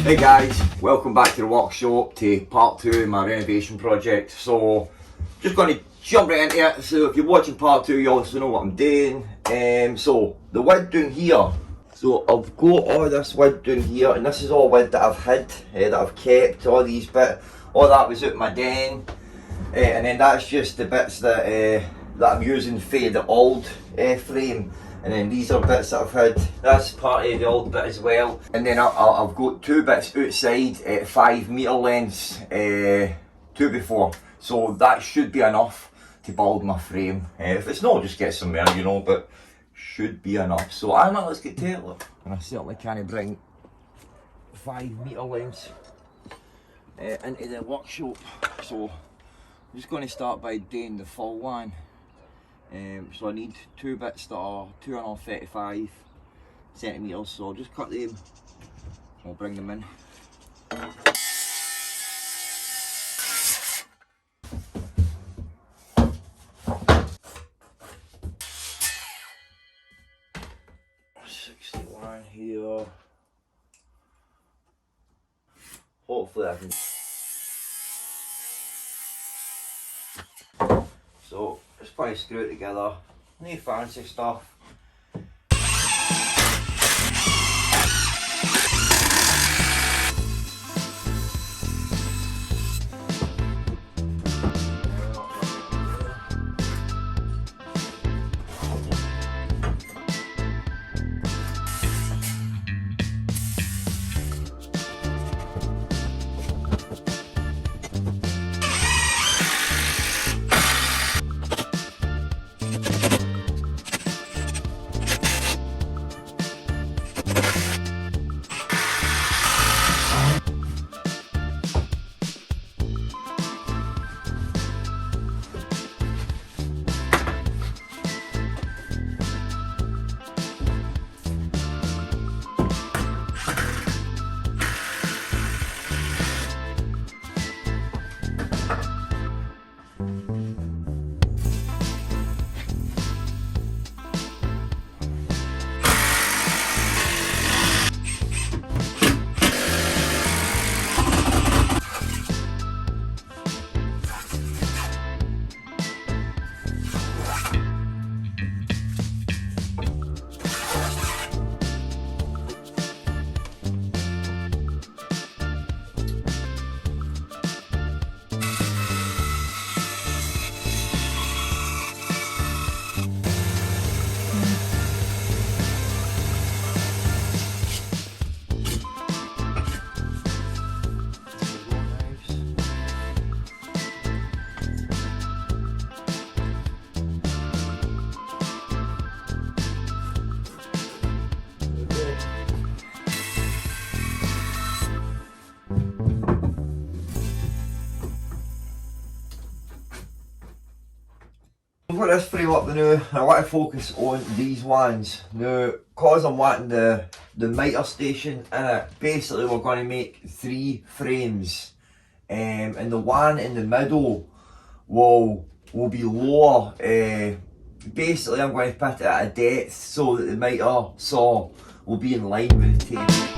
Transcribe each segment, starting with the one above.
Hey guys, welcome back to the workshop, to part 2 of my renovation project. So, just going to jump right into it. So if you're watching part 2, you also know what I'm doing. So, the wood down here. So I've got all this wood down here, and this is all wood that I've hid, that I've kept, all these bits. All that was out my den. And then that's just the bits that I'm using for the old frame. And then these are bits that I've had. That's part of the old bit as well. And then I've got 2 bits outside at 5 metre lengths, 2x4. So that should be enough to build my frame. If it's not, just get some more, you know, but should be enough. So let's get to it, look. And I certainly can't bring 5 metre lengths into the workshop. So I'm just going to start by doing the full one. So I need 2 bits that are 235 centimetres, so I'll just cut them, I'll bring them in. $61 here. Hopefully I can. So just probably screw it together. No fancy stuff. I've got this frame up now. I want to focus on these ones. Now, because I'm wanting the Mitre station in it, basically we're going to make 3 frames. And the one in the middle will be lower. Basically I'm going to put it at a depth so that the Mitre saw will be in line with the table.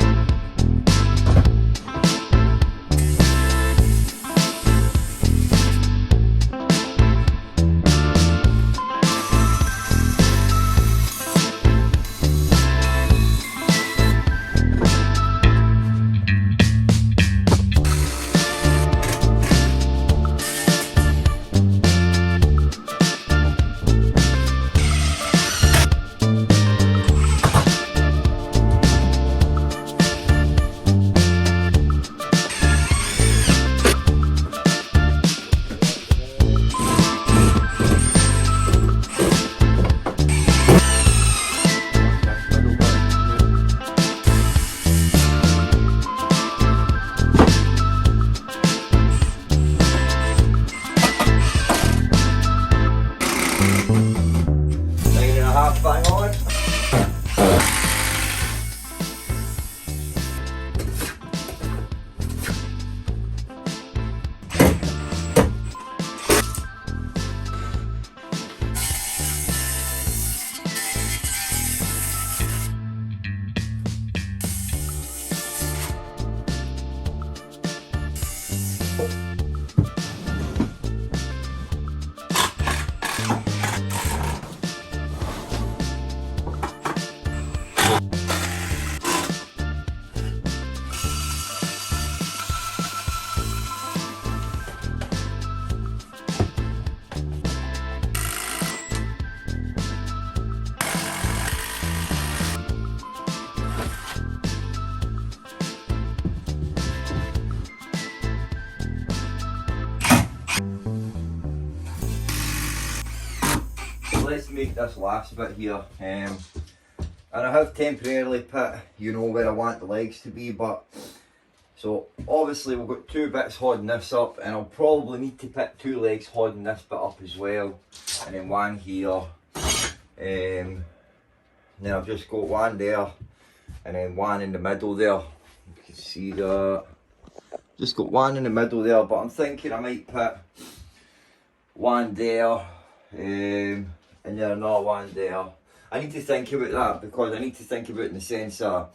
let's make this last bit here. And I have temporarily put, you know, where I want the legs to be, but so obviously we've got 2 bits holding this up, and I'll probably need to put 2 legs holding this bit up as well, and then 1 here. Then I've just got 1 there, and then 1 in the middle there. You can see that. Just got 1 in the middle there, but I'm thinking I might put 1 there, and then another 1 there. I need to think about that, because I need to think about it in the sense of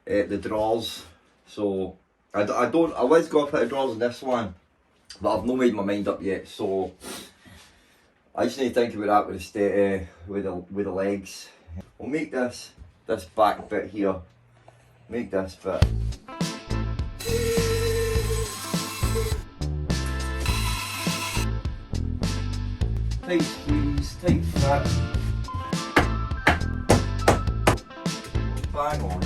the drawers. So I was going to put the drawers in this one, but I've not made my mind up yet. So I just need to think about that with the legs. We'll make this back bit here. Make this bit. Tight squeeze, tight fit. Bang on.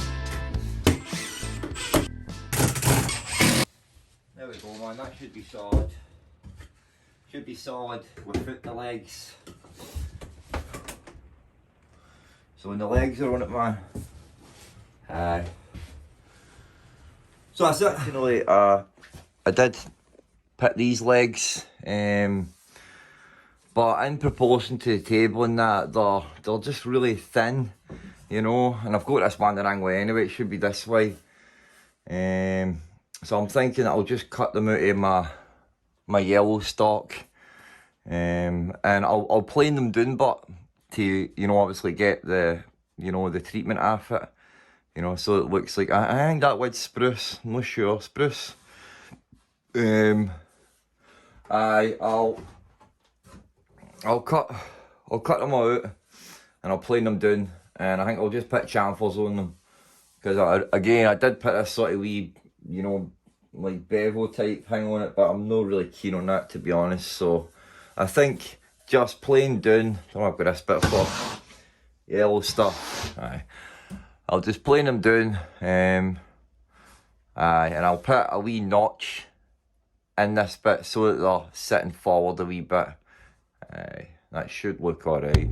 There we go, man, that should be solid. Should be solid without the legs. So when the legs are on it, man. Aye. So that's it. You know, I did put these legs, but in proportion to the table and that, they're just really thin, you know. And I've got this one the wrong way anyway. It should be this way. So I'm thinking I'll just cut them out of my yellow stock, and I'll plane them down, but to, you know, obviously get the, you know, the treatment off it, you know, so it looks like, I think that wood's spruce. I'm not sure, spruce. I'll cut them out, and I'll plane them down, and I think I'll just put chamfers on them, because again I did put a sort of wee, you know, like bevel type thing on it, but I'm not really keen on that, to be honest. So I think just plain down. Oh, I've got this bit of yellow stuff. Aye, I'll just plane them down, and I'll put a wee notch in this bit so that they're sitting forward a wee bit. Aye, that should look alright.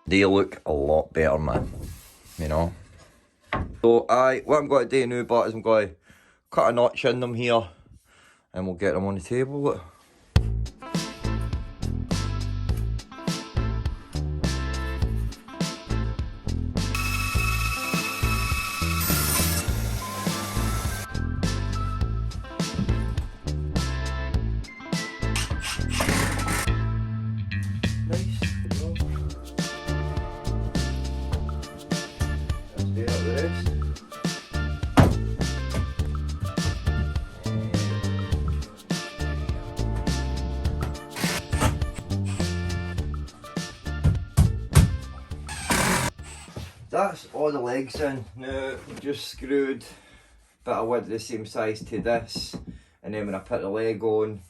They look a lot better, man, you know. So what I'm going to do now, but is I'm going to cut a notch in them here, and we'll get them on the table. Look. That's all the legs in. Now I've just screwed a bit of wood the same size to this, and then when I put the leg on,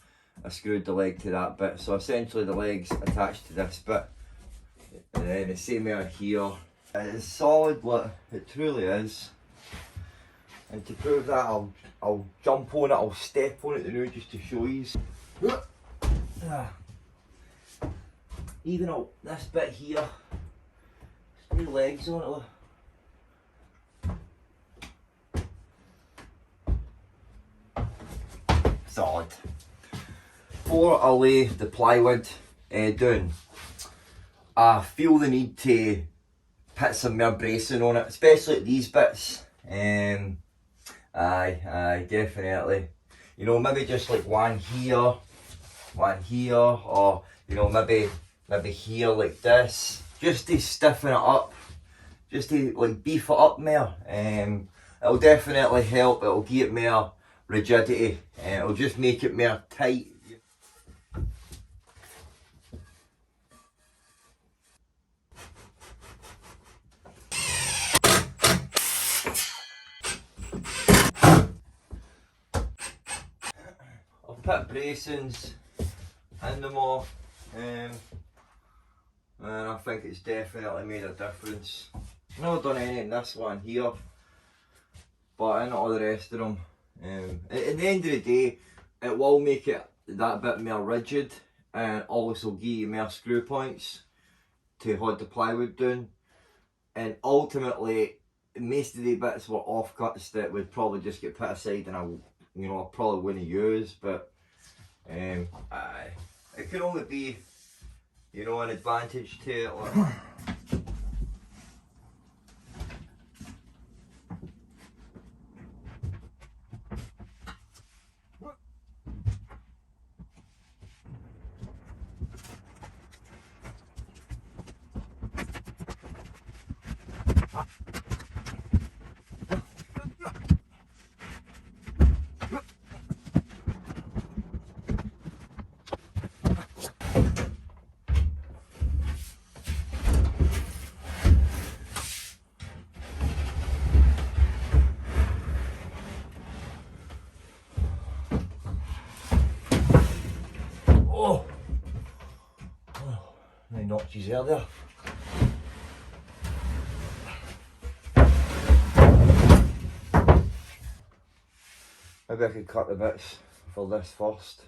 I screwed the leg to that bit. So essentially the leg's attached to this bit, and then the same out here. It's solid, look, it truly is. And to prove that, I'll jump on it, I'll step on it now just to show you. Even out this bit here, there's 2 legs on it. Look. Solid. Before I lay the plywood down, I feel the need to put some more bracing on it, especially at these bits. Aye, definitely. You know, maybe just like one here, or you know, maybe here like this, just to stiffen it up, just to like beef it up more. It'll definitely help. It'll give it more rigidity. It'll just make it more tight. I've put bracings in them all, and I think it's definitely made a difference. I've never done any in this one here, but in all the rest of them. At the end of the day, it will make it that bit more rigid, and also give you more screw points to hold the plywood down. And ultimately, most of the bits were offcuts that would probably just get put aside, and I probably wouldn't use. But it can only be, an advantage to it. Like. Notches there. Maybe I could cut the bits for this first.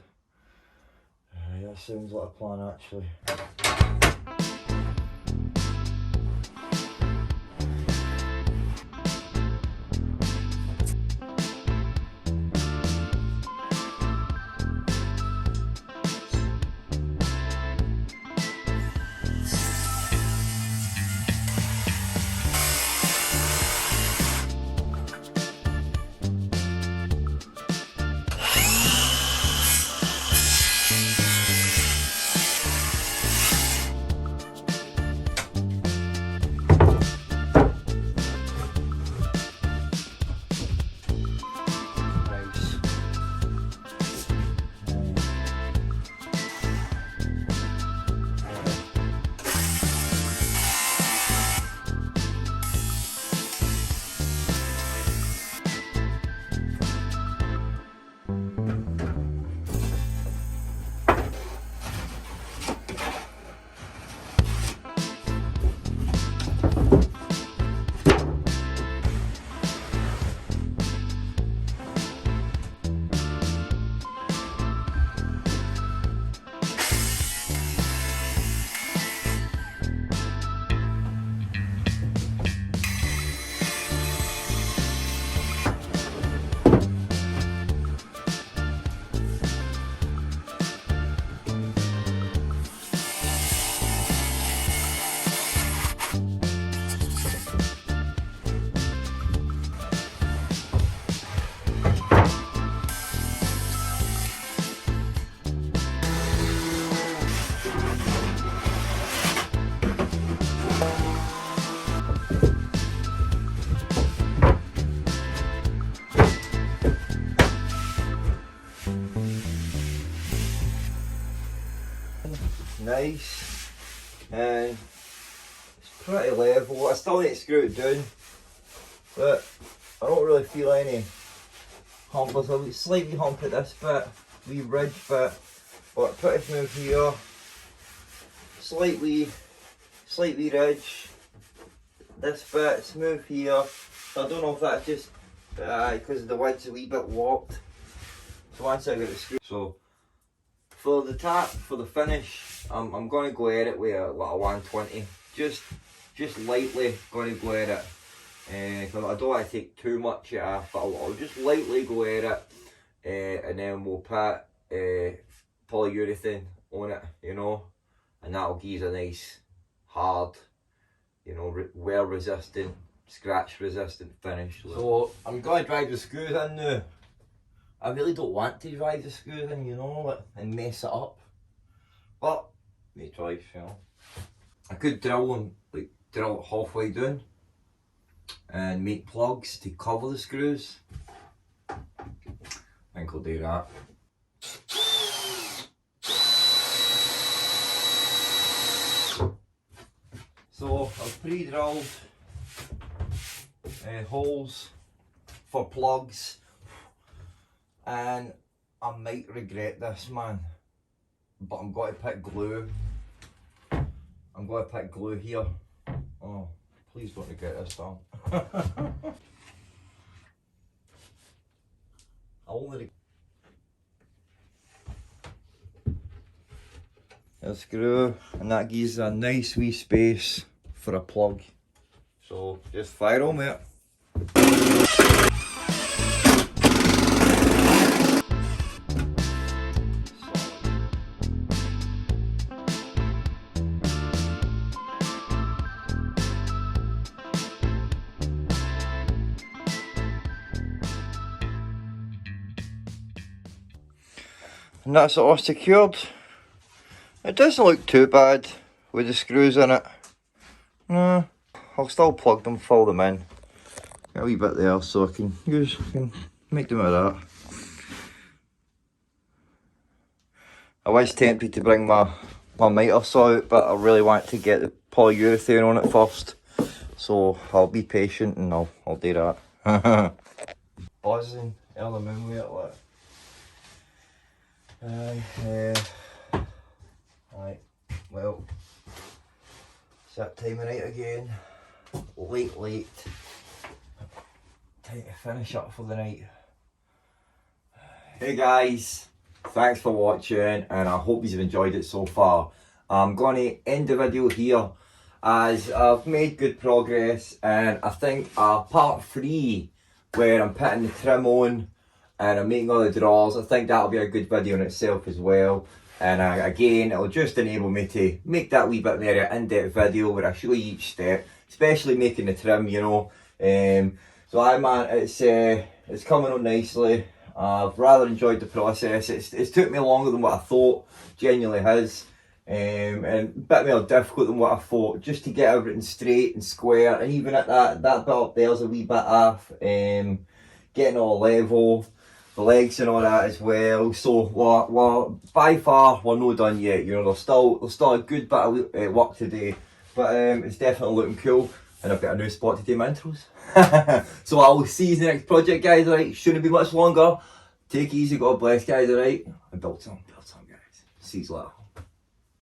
Yeah, that sounds like a plan actually. Nice, and it's pretty level. I still need to screw it down, but I don't really feel any hump. There's a slightly hump at this bit, wee ridge bit, but pretty smooth here. Slightly ridge. This bit smooth here. So I don't know if that's just because the wood's a wee bit warped. So once I get the screw, so for the tap, for the finish, I'm going to go at it with a 120. Just lightly going to go at it. Because I don't want to take too much off, but I'll just lightly go at it. And then we'll put polyurethane on it, and that'll give us a nice, hard, wear resistant, scratch resistant finish. So I'm going to drive the screws in now. I really don't want to drive the screws in, and mess it up. But, may try, I could drill them, drill it halfway down and make plugs to cover the screws. think I'll do that. So I've pre-drilled holes for plugs, and I might regret this, man, but I'm going to pick glue. I'm going to pick glue here. Oh, please don't regret this, done. I only a screw, and that gives a nice wee space for a plug. So just fire on it. And that's it all secured. It doesn't look too bad with the screws in it. No, I'll still plug them, fill them in. Got a wee bit there so I can make them with that. I was tempted to bring my mitre saw out, but I really want to get the polyurethane on it first. So I'll be patient and I'll do that. Buzzing on the moon with it, look. Right, well, it's that time of night again. Late. Time to finish up for the night. Hey guys, thanks for watching, and I hope you've enjoyed it so far. I'm going to end the video here as I've made good progress, and I think part 3 where I'm putting the trim on and I'm making all the drawers, I think that'll be a good video in itself as well. And again, it'll just enable me to make that wee bit more in-depth video where I show you each step, especially making the trim, you know. So man, it's coming on nicely. I've rather enjoyed the process. It's took me longer than what I thought, genuinely has. And a bit more difficult than what I thought, just to get everything straight and square. And even at that bit up there's a wee bit off, getting all level. The legs and all that as well. So we're by far we're not done yet. You know, there's still a good bit of work to do, but it's definitely looking cool. And I've got a new spot to do my intros. So I will see you in the next project, guys. Right, shouldn't be much longer. Take it easy. God bless, guys. Alright, and build some, guys. See you later.